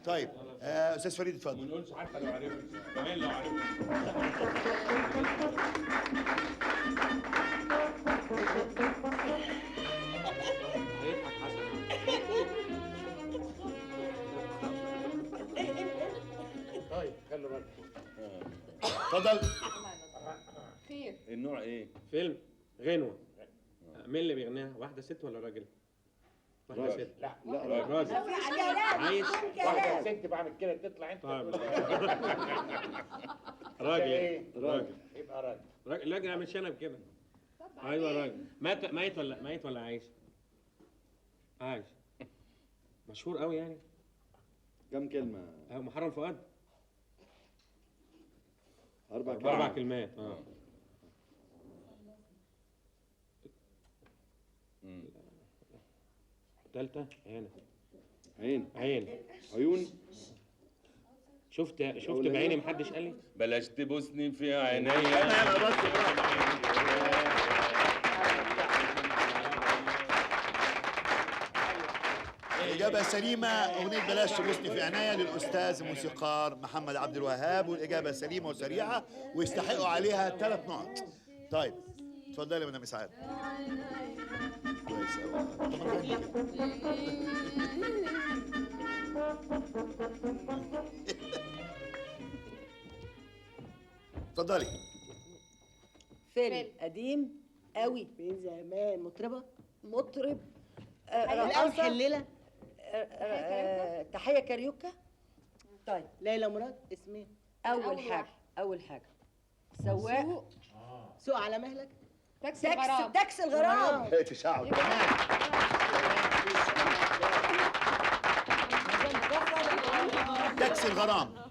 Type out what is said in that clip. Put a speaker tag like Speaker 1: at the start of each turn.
Speaker 1: طيب استاذ فريد اتفضل.
Speaker 2: ما نقولش حتى لو عرفت، كمان لو عرفت. هيضحك حسن. طيب خلوا بالكم.
Speaker 1: اتفضل.
Speaker 3: خير.
Speaker 2: النوع ايه؟
Speaker 4: فيلم غنوة. مين اللي بيغنيها؟ واحدة ست ولا راجل؟ واحدة ست.
Speaker 2: لا
Speaker 4: راجل. عايز
Speaker 2: واحدة ست بعمل كده تطلع انت.
Speaker 4: طيب.
Speaker 2: راجل
Speaker 4: راجل.
Speaker 2: يبقى راجل.
Speaker 4: راجل اعمل شنب كده. ايوه راجل. ميت ولا عايش؟ عايش. مشهور قوي يعني.
Speaker 5: كم كلمة؟
Speaker 4: محرم فؤاد.
Speaker 5: أربع
Speaker 4: كلمات. تالتة عين.
Speaker 5: عيون.
Speaker 4: شفت بعيني محدش قال لي.
Speaker 2: بلاش تبوسني في عينيا.
Speaker 1: إجابة سليمة. أغنية بلاش تبوسني في عناية للأستاذ الموسيقار محمد عبد الوهاب، والإجابة سليمة وسريعة ويستحقوا عليها 3 نقط. طيب اتفضلي يا مدام إسعاد. كويس اتفضلي.
Speaker 6: فيلم قديم قوي
Speaker 7: من زمان. مطرب
Speaker 6: رقاصة
Speaker 7: الليلة.
Speaker 6: تحية كاريوكا. طيب
Speaker 7: ليلى مراد. اسمين.
Speaker 6: أول حاجة سواق.
Speaker 7: سوق على مهلك.
Speaker 6: تاكس الغرام.
Speaker 1: تشعب. تاكسي الغرام.